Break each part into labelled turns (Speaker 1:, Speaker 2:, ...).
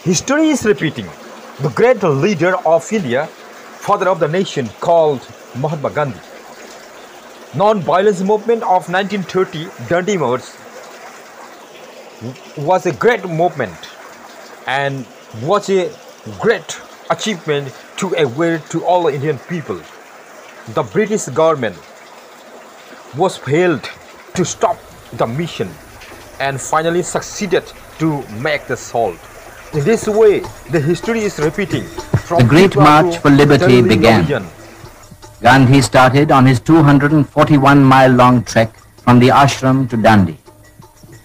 Speaker 1: History is repeating. The great leader of India, father of the nation called Mahatma Gandhi. Non-violence movement of 1930 Dandi March was a great movement and was a great achievement to aware to all Indian people. The British government was failed to stop the mission and finally succeeded to make the salt. In this way, the history is repeating.
Speaker 2: The Great March for Liberty began. Gandhi started on his 241-mile-long trek from the ashram to Dandi,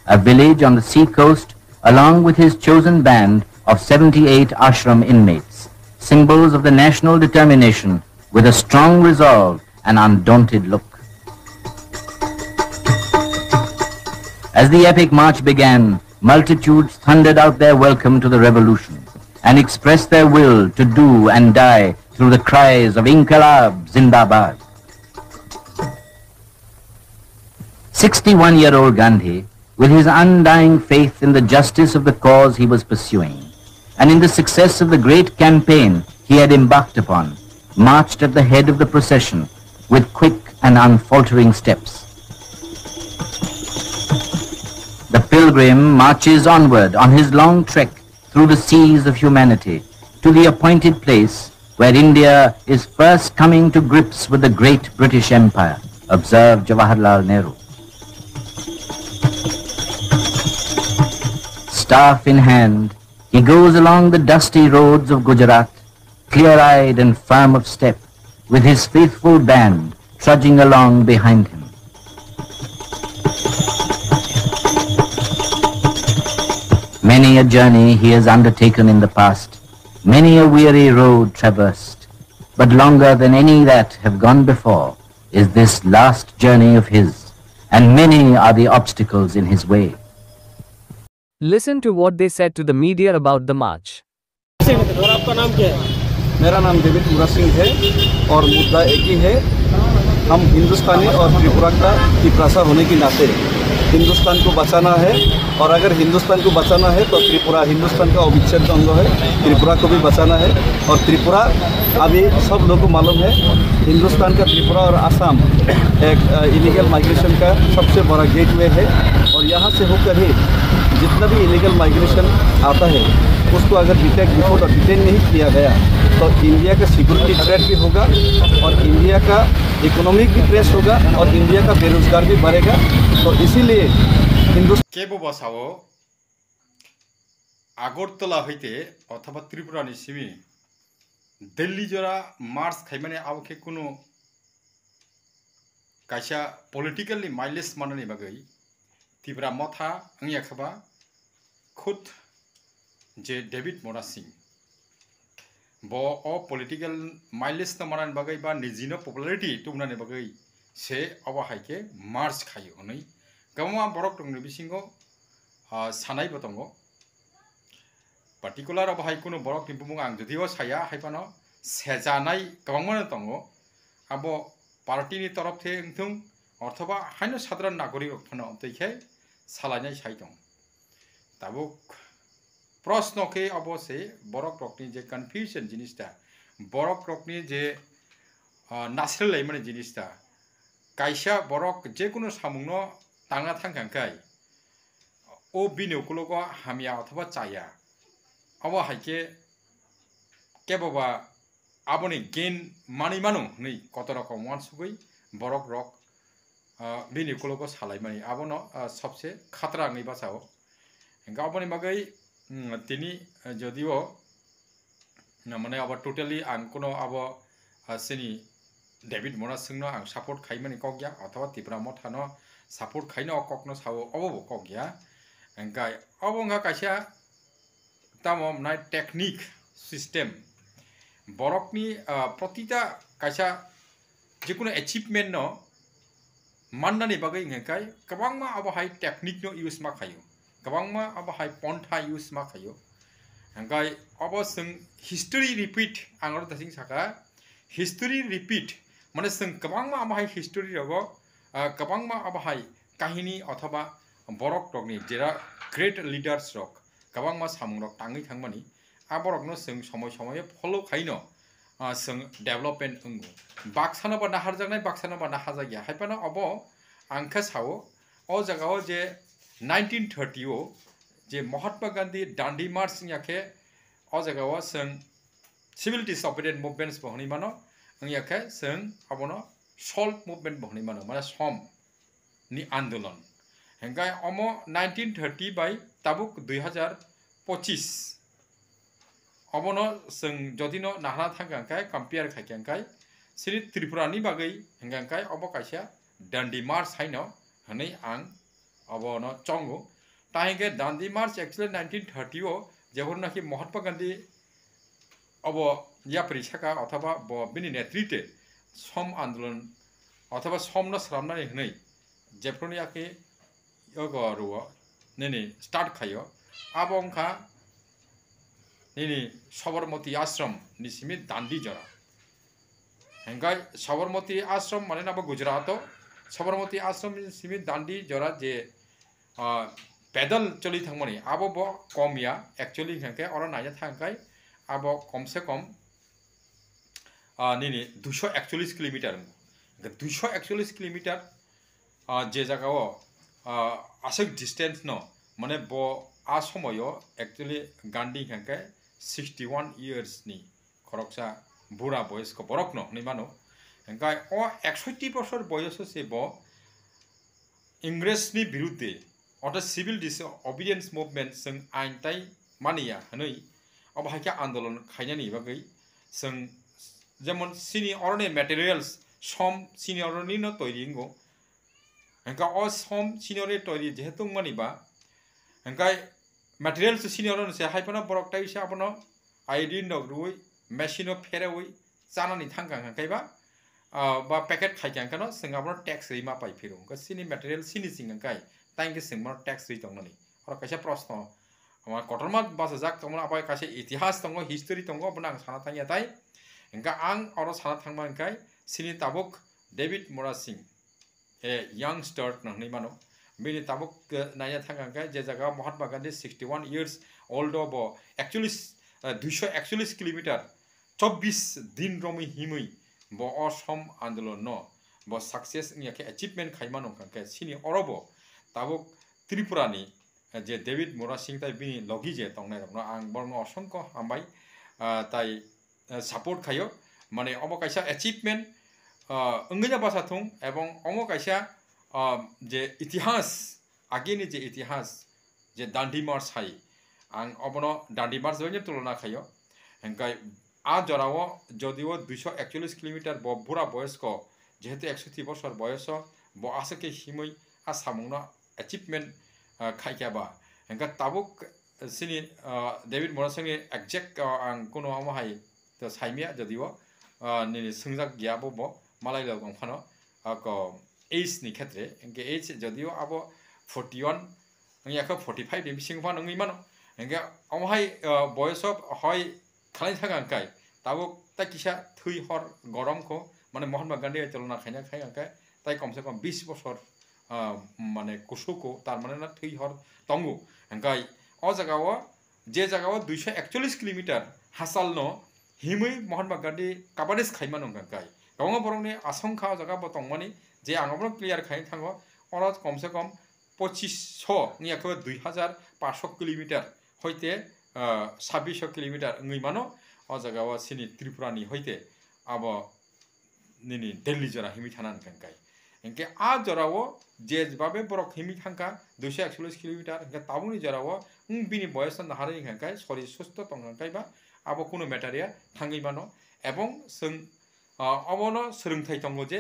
Speaker 2: a village on the sea coast, along with his chosen band of 78 ashram inmates, symbols of the national determination with a strong resolve and undaunted look. As the epic march began, multitudes thundered out their welcome to the revolution and expressed their will to do and die through the cries of Inqilab Zindabad. 61-year-old Gandhi, with his undying faith in the justice of the cause he was pursuing and in the success of the great campaign he had embarked upon, marched at the head of the procession with quick and unfaltering steps. The pilgrim marches onward on his long trek through the seas of humanity to the appointed place where India is first coming to grips with the great British Empire, observed Jawaharlal Nehru. Staff in hand, he goes along the dusty roads of Gujarat, clear-eyed and firm of step, with his faithful band trudging along behind him. Many a journey he has undertaken in the past, many a weary road traversed, but longer than any that have gone before is this last journey of his, and many are the obstacles in his way.
Speaker 3: Listen to what they said to the media about the march.
Speaker 4: मेरा नाम David मुरा सिंह है और मुद्दा एक ही है। हम हिंदुस्तानी और त्रिपुरा की प्रासा होने के नाते हिंदुस्तान को बचाना है, और अगर हिंदुस्तान को बचाना है तो त्रिपुरा हिंदुस्तान का अविच्छेद्य अंग है, त्रिपुरा को भी बचाना है। और त्रिपुरा अभी सब लोगों को मालूम है, हिंदुस्तान का त्रिपुरा और असम एक इलीगल माइग्रेशन का सबसे बड़ा गेटवे है, और यहाँ से होकर ही जितना भी इलीगल माइग्रेशन आता है उसको अगर डिटेक्ट और डिटेन नहीं किया गया तो इंडिया का सिक्योरिटी थ्रेट भी होगा, और इंडिया का इकोनॉमिक भी क्रेश होगा, और इंडिया का बेरोजगार भी बढ़ेगा। तो इसीलिए
Speaker 5: केबो बसाओ আগরতলা হইতে অথবা ত্রিপুরা নিসিমি দিল্লি জোড়া মার্চ খাইমানে आवके কোনো কাইসা পলিটিক্যালি মাইলেজ মাননি বাগै ত্রিপুরা মথা आंनि आखाबा खुद जे डेविड मोरा सिंह बो ओ पॉलिटिकल माइलेज न मानन बागै बा निजिनो पपुलारिटी तुमनाने बागै से अबा हाइके मार्च खायो हनै गमा बरक दंनि बिसिंगो सानाय बतंगो पार्टिकुलार अबा हाइ कोनो बरक निबुमुं आं जदिओ साया हाइपानो सेजानाय गबांमानो दंगो आबो पार्टीनि तरफथे ओंथुं अथवा हाइनो साधारण नागरिक फनो दैखे सालायनाय साइ दं ताबो प्रश्न के अवश्य बरक रकनी जे कन्फ्यूजन जिनिसटा बरक रकनी जे नासरेलाय माने जिनिसटा काइसा बरक जे कोनो सामुंनो तांगा थांखांखाय ओ बिनोकुलगो हामिया अथवा चाया अब हाइके केबबा आबनि गेन मानि मानु नै कत रकम वानसुगै बरक रक बिनोकुलगो सालाय मानि आबनो सबसे खतरा नै बासाओ गावबनि बागै তিনি যদিও মানে আবার টোটালি आं কোনো আবার সিনি डेविड मोरा सिंह आं सापोर्ट खाइमानि कगया अथवा त्रिपुरा मथानो सापोर्ट खाइनो ककनो सावो अबो कगया गाय अबंगा काइसा तामो नाय टेक्निक सिस्टेम बरकनि प्रतिटा काइसा जिकुनो अचिवमेन्ट न माननानि बागै गाय गोबांमा अब हाय टेक्निक नो यूज मा खायो गोबांमा अब हाय पन्था यूज मा खायो गाय अब जों हिस्टरी रिपीट आंगर दासिं साका हिस्टरी रिपीट माने जों गोबांमा अब हाय हिस्टरी रगो गोबांमा अब हाय काहिनी अथवा बरक रकनि जेरा ग्रेट लिडार्स रक gabang ma samung rok tangi thangmani aborok no sing সময় follow khaino sing development ungu baksano ba naharjaknai baksano ba nahajakya haipano abo angkha sao o jagao je 1930 o je Mahatma Gandhi Dandi March yake o jagao sing civil disobedience movements bohni mano yake sing abono salt movement bohni mano mane som ni आंदोलन हेंगाय Amo 1930 bye Tabuk 2025 अबनो जों जदिनो नाहना थांगांखाय compare खायखांखाय सिरि त्रिपुरानि बागै हेंगांखाय अबो कायसा दांडी मार्च हाइनो हनै आं अबनो चंगु ताहेंगे दांडी मार्च actually 1930 ओ जेहरनाखि महात्मा गांधी अबो या परिसाका अथवा ब बिनि नेतृत्वे सम आंदोलन अथवा समनो स्रामनानै हनै जेफ्रोनियाखि योगरुवा नेनि स्टार्ट खायो आबंखा नेनि सबरमती आश्रम निसिमि दांडी जरा हेंगाय सबरमती आश्रम माने नाबो गुजरातो सबरमती आश्रम निसिमि दांडी जरा जे पैदल चली थांमनि आबो ब कमिया एक्चुअली हेंके और नाया थांखाय आबो कम से कम नेनि 241 किलोमीटर 241 किलोमीटर जे जगह आसक डिस्टेंस न माने बो आ समयो एक्चुअली गांधी हेंके 61 इयर्स नि खरकसा बुरा बयस को बरक न नि मानो हेंकाय ओ 61 बছর बयस से बो इंग्रेज नि विरुद्धे अट सिविल डिसोबिडियेंस मुभमेंट जों आइन ताइ मानिया हनै अब हाइका आंदोलन खायनानि बागै जों जेमन सिनि अरने मटेरियल्स सम सिनि अरनि न तैरिंगो हेंका ओ सम सिनियरे तैरि जेहेतु मानिबा हेंकाय मटेरियल्स सिनियर से हाइपना बरक ताइसे आपनो आइडिन नगरुइ मेशिनो फेरेवइ जानानि थांगां हांखायबा बा पैकेट खायखांखानो जों आपनो टैक्स रिमा पाइफिरो का सिनि मटेरियल सिनि सिंगांखाय ताइंगे जों टैक्स रि दंनानि और कायसे प्रश्न আমার কটরমাত বাসা যাক তোমরা আবার কাছে ইতিহাস দङ হিস্টোরি दङ বনা आं साना थांया ताइ हेंका आं और साना थांमानखाय सिनि ताबुक डेविड मोरासिं ए youngster नहनै मानो बेनि ताबुक नाया थांगांखाय जे जागा महात्मा गांधी 61 इयर्स ओल्ड अब एक्चुअली 241 किलोमीटर 24 दिन रमी हिमै ब असम आंदोलन न ब सक्सेस याके अचीवमेंट खाइमानो खांखाय सिनि अरबो ताबुक त्रिपुरानि जे डेविड मोरासिं ताइ बिनि लगी जे तंनाय रंग आं बरनो असंख्य हामबाय ताइ सापोर्ट खायो माने अब कायसा अचीवमेंट अंगैना बासा थुं एवं अमो कायसा जे इतिहास आगेनि जे इतिहास जे दांडी मार्च हाय आं अबनो दांडी मार्च जयने तुलना खायो हेंकाय आ जराव जदिव 241 किलोमीटर बुरा बयस को जेहेतु 130 बছর बयस ब आसके हिमै आ सामुंगना अचीवमेंट खायखाबा हेंका ताबुक सिनि डेविड मोरासिंनि एक्जेक्ट आं कोनो अमहाय तो साइमिया जदिव नि संजाक गियाबो ब मालायलो गंखानो को एज नि क्षेत्रे एंगे एज जदिव आबो 41 याखो 45 नि सिंगफा नङै मानो एंगे अमहाय बयस हय खालाय थागांखाय ताबुक ता किसा थै हर गरमखौ माने महात्मा गांधी तुलना खायना खायगांखाय ताइ कम से कम 20 बছর माने कुसुको तार माने ना थै हर तंगु हेंकाय अ जगाव जे जगाव 241 किलोमीटर हासाल न हिमै महात्मा गांधी काबारिस खायमानो गांखाय गावङा बरंनि आसंखा जगा बतंमानि जे आंबो क्लियर खाय थांगो और कम से कम 2500 नियाखो 2500 किलोमीटर हयते 2600 किलोमीटर ngै मानो अ जगाव सिनि त्रिपुरानि हयते अब निनि दिल्ली जरा हिमै थानान गांखाय इनके आ जराव जे बाबे बरक हिमी थांका 241 किलोमीटर इनके ताबुनि जराव बिनि बयस नाहारे गांखाय शरीर सुस्थ तंगांखाय बा आबो कोनो मेटारिया थांगै मानो एवं जों अबनो सोलोंथाय दङ जे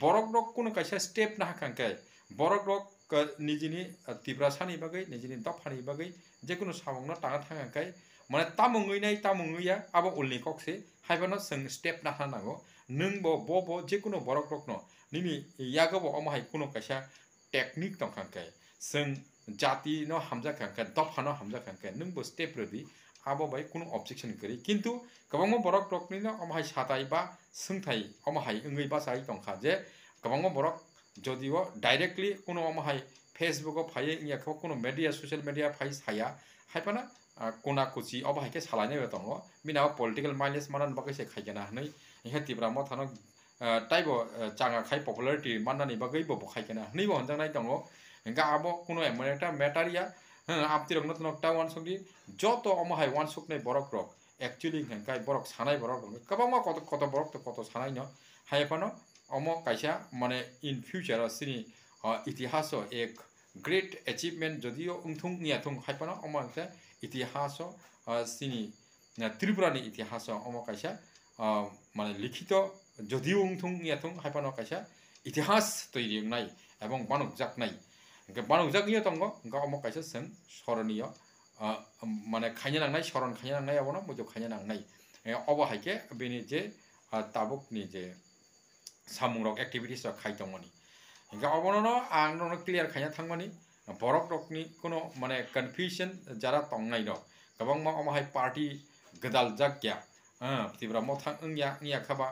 Speaker 5: बरक रक कोनो कायसा स्टेप ना हाखांखाय बरक रक निजिनि तिब्रासानि बागै निजिनि दफानि बागै जेकुनु सामंना ताङा थांगांखाय माने तामुङैया आबो उलनि कक्से हायबानो जों स्टेप ना हानांगौ नों ब जेकुनु बरक रक न निनि यागबो अमहाय कोनो कायसा टेक्निक दंखांखाय जों जाति न हामजाखांखाय दफानो हामजाखांखाय नों बो स्टेप रेडी आबो बाय कोनो ऑब्जेक्शन करि किंतु गोबां बरक रकनि न अमहाय साताय बा सोंथाय अमहाय ओंगै बासाय दंखा जे गोबां बरक जदिव डायरेक्टली कोनो अमहाय फेसबुक फाय याखौ कोनो मीडिया सोशल मीडिया फाय साया हाइफाना कोना कुची अब हाइके सालायनाय दङ बिनाव पलिटिकल माइलेज मानान बागै से खाइगेना हनै इहा तिब्रा म थानो टाइबो चाङा खाइ पपुलारिटी माननानै बागै बो खाइगेना हनै बो हनजांनाय दङ इंगा आबो कुनो एमनेटा मेटारिया आपतिरंनो तनो टावन सगि जतो अमहाय वान सुकनै बरक रक एक्चुअली हिंखाय बरक सानाय बरक दङ कबामा कत बरक तो कत सानाय न हाइफानो अमो काइसा माने इन फ्यूचर सिनि इतिहास एक ग्रेट अचीवमेंट जदियो उंथुं नियाथुं हाइफानो अमो इतिहास सिनि त्रिपुरानि इतिहास अमो काइसा माने लिखित जदियो उंथुं नियाथुं हाइफानो काइसा इतिहास तैरिंनाय एवं बानुकजाकनाय बानुकजाकनियो दङ इंगा अमो काइसा जों स्मरणीय माने खायनो नांनाय स्मरण खायनो नांनाय आवनो मजो खायनो नांनाय अब हाइके बेनि जे ताबुकनि जे सामुंरक एक्टिविटीज खाय दंमोन इंगा अबनो आं नो क्लियर खायनो थांमानि बरक रकनि कोनो माने कन्फ्यूजन जारा तंनाय दं गोबां मा अमहाय पार्टी गदाल जाग्या तिब्रा म थां निया खाबा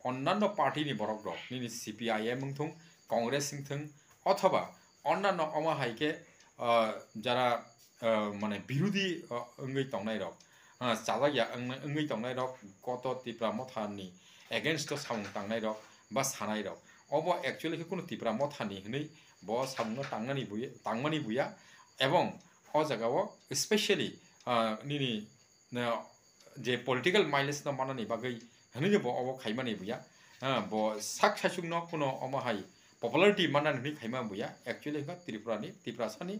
Speaker 5: अन्नान्य पार्टीनि बरक रक नि सीपीआईएम थुं कांग्रेस थुं अथवा अन्नान्य अमहायके जारा माने विरोधी अंगै तंनाय रक चाजाया अंगै तंनाय रक कत तिब्रा म थानि एगेंस्ट साउंड तंनाय रक बा सानाय रक अब एक्चुअली कोनो तिब्रा म थानि हनै ब सामनो तांमानि बुया एवं अ जगाव स्पेशली निनि जे पॉलिटिकल माइलेज न माननानै बागै हनै ब अब खाइमानि बुया ब साक सासुक न कोनो अमहाय पपुलारिटी माननानै खाइमा बुया एक्चुअली त्रिपुरासानि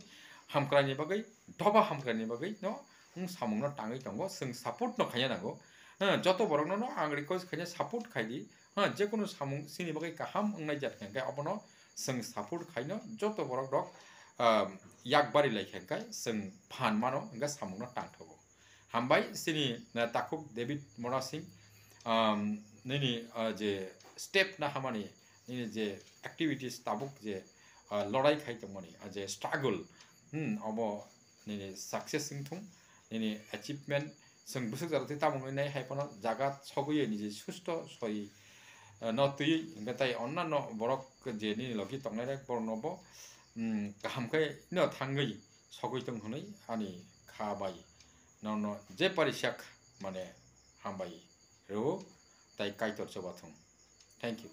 Speaker 5: हामक्रानि बागै दबा हामक्रानि बागै न सामुंनो ताङै दंगो जों सापोर्ट न खाइया नांगौ जत बरक न आं रिक्वेस्ट खाइनो सापोर्ट खाइदि जे कोनो सामुं सिनि बागै गाहाम अंनाय जाथखाय अबनो जों सापोर्ट खाइनो जत बरक रक याकबारि लाइखाय जों फान मानो इंगा सामुंनो तांथगो हामबाय सिनि ताकुक डेविड मना सिंह नैनि जे स्टेप ना हामानि नैनि जे एक्टिविटीज ताबुक जे लड़ाई खाइ दंमोन जे स्ट्रागल अब नैनि सक्सेस सिंथुं नैनि अचिवमेंट जों बुसुक जारते तामुंनाय हाइफानो जागा सगुयै निजे सुस्त सय न तुय इंगा ताइ अन्नान्य बरक जे नैनि लगी तंनाय बरनबो गाहामखाय न थांगै सगैथों हनै आनि खाबाय न जे परिशाक माने हामबाय रो ताइ काइतर चबाथों थैंक यू।